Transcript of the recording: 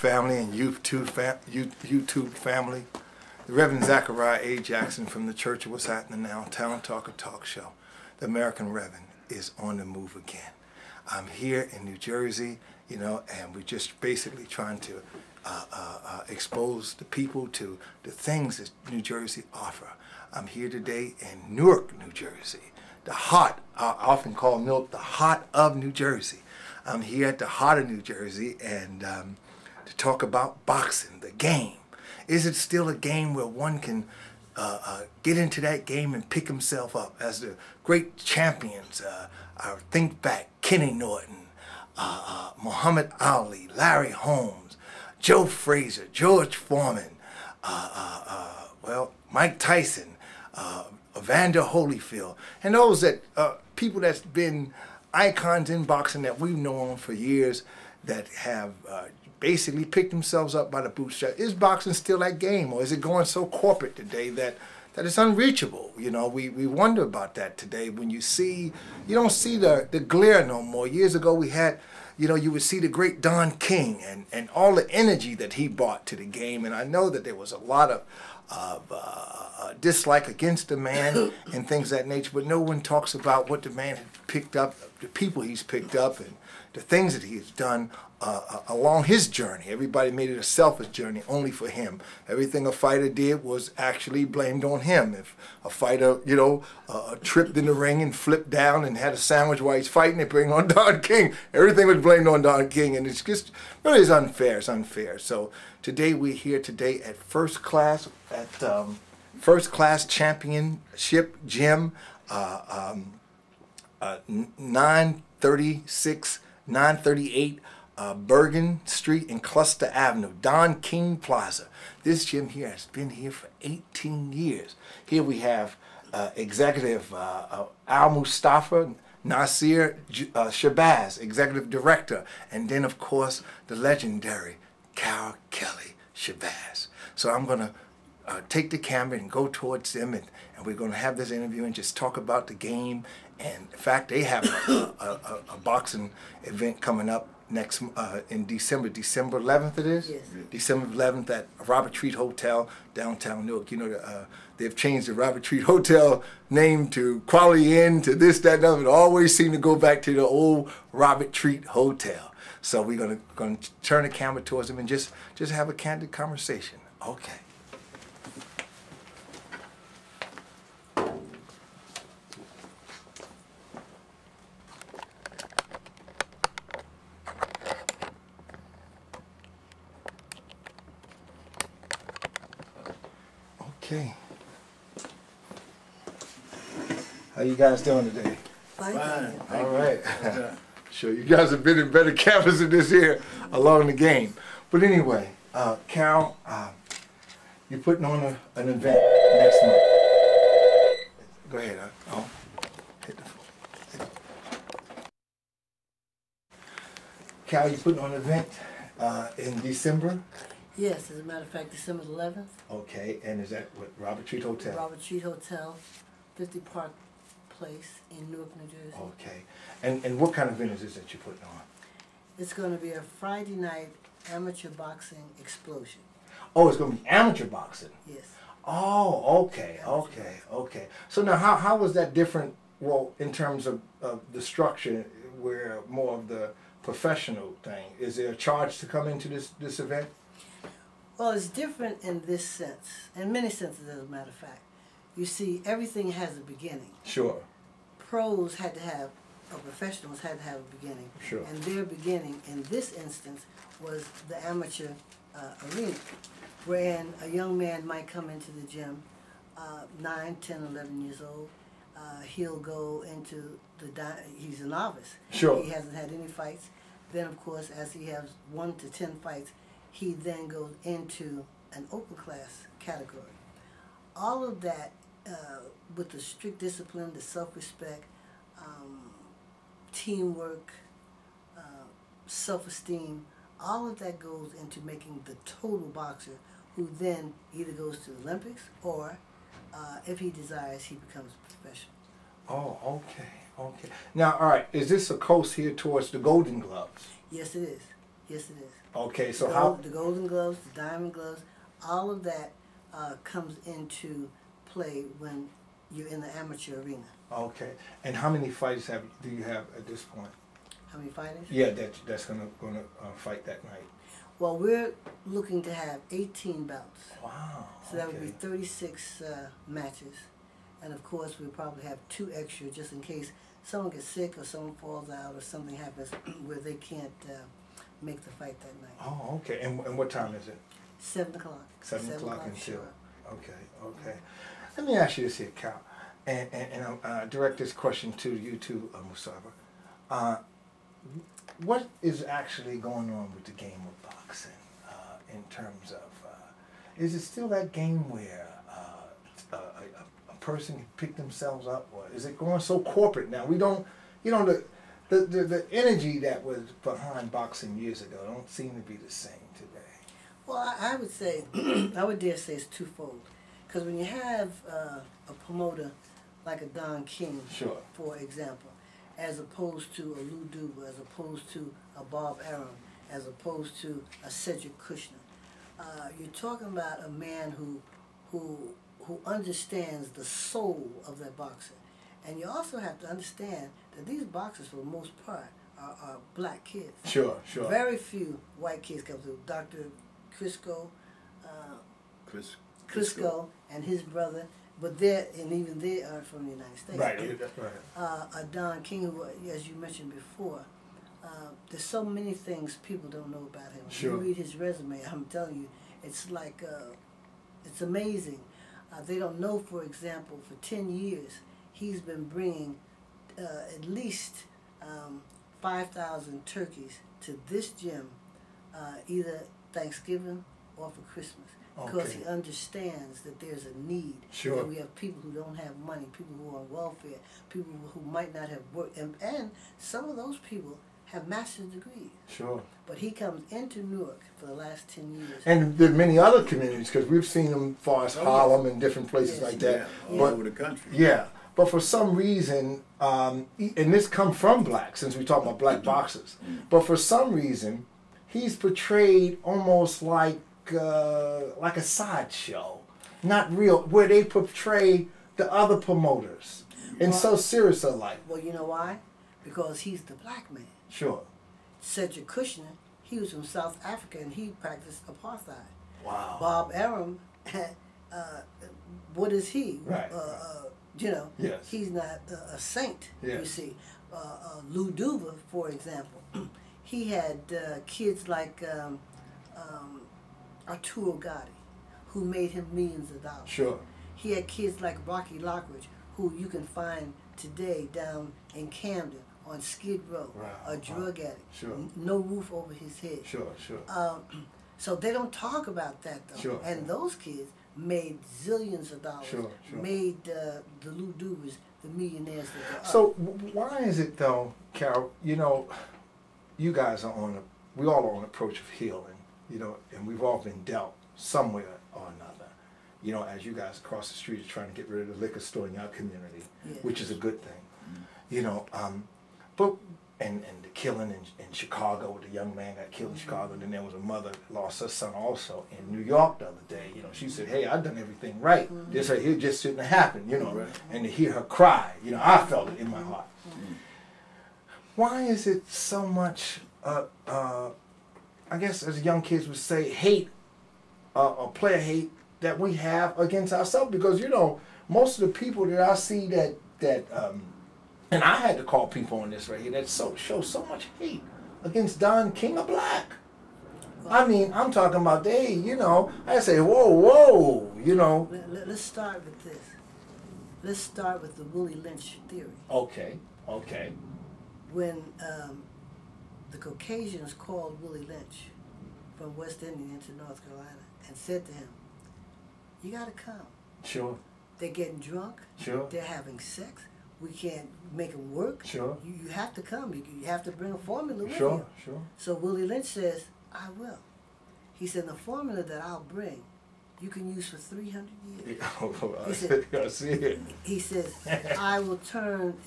family and YouTube family. The Reverend Zachariah A. Jackson from the Church of What's Happening Now, Town Talker Talk Show. The American Reverend is on the move again. I'm here in New Jersey, you know, and we're just basically trying to expose the people to the things that New Jersey offer. I'm here today in Newark, New Jersey, the heart, I often call Newark the heart of New Jersey. I'm here at the heart of New Jersey and to talk about boxing, the game. Is it still a game where one can get into that game and pick himself up? As the great champions, I think back, Kenny Norton, Muhammad Ali, Larry Holmes, Joe Frazier, George Foreman, well, Mike Tyson, Evander Holyfield, and those that people that's been icons in boxing that we've known for years that have basically picked themselves up by the bootstraps. Is boxing still that game, or is it going so corporate today that it's unreachable? You know, we wonder about that today. When you don't see the glare no more. Years ago we had, you know, you would see the great Don King and all the energy that he brought to the game. And I know that there was a lot of dislike against the man and things of that nature, but no one talks about what the man had picked up, the people he's picked up, and the things that he's done along his journey. Everybody made it a selfish journey only for him. Everything a fighter did was actually blamed on him. If a fighter, you know, tripped in the ring and flipped down and had a sandwich while he's fighting, they bring on Don King. Everything was blamed on Don King, and it's just really is unfair. It's unfair. So today we're here today at First Class Championship Gym, 938 Bergen Street and Cluster Avenue, Don King Plaza. This gym here has been here for 18 years. Here we have Executive Al Mustafa, Nasir Shabazz, Executive Director, and then of course the legendary Carol Kelly Shabazz. So I'm going to take the camera and go towards them, and we're going to have this interview and just talk about the game. And in fact, they have a boxing event coming up next in December 11th it is? Yes. December 11th at Robert Treat Hotel, downtown Newark. You know, they've changed the Robert Treat Hotel name to Quality Inn, to this, that, and other. It always seem to go back to the old Robert Treat Hotel. So we're going to turn the camera towards them and just have a candid conversation. Okay. Okay. How you guys doing today? Fine. All right. Sure, you guys have been in better campus than this here along the game. But anyway, Carol, you're putting on an event next month. Go ahead. Oh, hit the phone. Carol, you're putting on an event in December? Yes, as a matter of fact, December 11th. Okay, and is that what, Robert Treat Hotel? Robert Treat Hotel, 50 Park Place in Newark, New Jersey. Okay, and what kind of event is this that you're putting on? It's going to be a Friday night amateur boxing explosion. Oh, it's going to be amateur boxing? Yes. Oh, okay. So now how was that different, well, in terms of the structure, where more of the professional thing? Is there a charge to come into this event? Well, it's different in this sense, in many senses as a matter of fact. You see, everything has a beginning. Sure. Pros had to have, or professionals had to have a beginning. Sure. And their beginning in this instance was the amateur arena, wherein a young man might come into the gym, 9, 10, 11 years old. He'll go into he's a novice. Sure. He hasn't had any fights. Then, of course, as he has 1 to 10 fights, he then goes into an open class category. All of that, with the strict discipline, the self-respect, teamwork, self-esteem, all of that goes into making the total boxer, who then either goes to the Olympics or, if he desires, he becomes a professional. Oh, okay. Now, all right, is this a coast here towards the Golden Gloves? Yes, it is. Yes, it is. Okay, so how? The golden gloves, the diamond gloves, all of that comes into play when you're in the amateur arena. Okay, and how many fights do you have at this point? How many fighters? Yeah, that's gonna fight that night. Well, we're looking to have 18 bouts. Wow. So that would okay. be 36 matches. And of course, we'll probably have 2 extra just in case someone gets sick or someone falls out or something happens where they can't make the fight that night. Oh, okay. And what time is it? 7 o'clock. 7 o'clock until. sure. Okay. Let me ask you this here, Cal, and I'll direct this question to you too, Musaba. What is actually going on with the game of boxing in terms of, is it still that game where a person can pick themselves up, or is it going so corporate now? We don't, the energy that was behind boxing years ago don't seem to be the same today. Well, I would say, I would dare say it's twofold. Because when you have a promoter like a Don King, Sure. for example, as opposed to a Lou Duva, as opposed to a Bob Arum, as opposed to a Cedric Kushner, you're talking about a man who understands the soul of that boxer. And you also have to understand that these boxers, for the most part, are black kids. Sure. Very few white kids come through. Dr. Crisco, Crisco and his brother, but even they are from the United States. Right. Don King, who, as you mentioned before, there's so many things people don't know about him. Sure. You read his resume, I'm telling you, it's like, it's amazing. They don't know, for example, for 10 years, he's been bringing at least 5,000 turkeys to this gym, either Thanksgiving or for Christmas. Because he understands that there's a need. Sure. That we have people who don't have money, people who are on welfare, people who might not have worked, and some of those people have master's degrees. Sure. But he comes into Newark for the last 10 years. And there are many other communities, because we've seen them as far as Harlem and different places like that. All over the country. Yeah. But for some reason, and this comes from blacks, since we talk about black boxers, but for some reason, he's portrayed almost like a sideshow, not real, where they portray the other promoters and so serious alike. Well, you know why? Because he's the black man. Sure. Cedric Kushner, he was from South Africa and he practiced apartheid. Wow. Bob Arum, what is he? Right. Yes. He's not a saint, yes. You see. Lou Duva, for example, he had kids like Arturo Gotti, who made him millions of dollars. Sure. He had kids like Rocky Lockridge, who you can find today down in Camden on Skid Row, a drug addict, sure. No roof over his head. Sure. So they don't talk about that though. Sure. And those kids made zillions of dollars. Sure. Made the Lou Duvas the millionaires that they are. So why is it though, Carol? You guys are we all are on an approach of healing. And we've all been dealt somewhere or another. As you guys across the street are trying to get rid of the liquor store in your community, yes. Which is a good thing. But and the killing in Chicago, the young man got killed in Chicago, and then there was a mother that lost her son also in New York the other day. She said, "Hey, I've done everything right. This right here just shouldn't have happened." Right. And to hear her cry, I felt it in my heart. Why is it so much? I guess as young kids would say, hate or player hate that we have against ourselves, because most of the people that I see that and I had to call people on this right here that show so much hate against Don King of Black. I mean, I'm talking about I say whoa. Let's start with this. Let's start with the Willie Lynch theory. Okay. When the Caucasians called Willie Lynch from West Indian to North Carolina and said to him, "You got to come." Sure. They're getting drunk. Sure. They're having sex. We can't make them work. Sure. You have to come. You have to bring a formula with you. Sure. So Willie Lynch says, "I will." He said, "The formula that I'll bring, you can use for 300 years." I see it. He says, "I will turn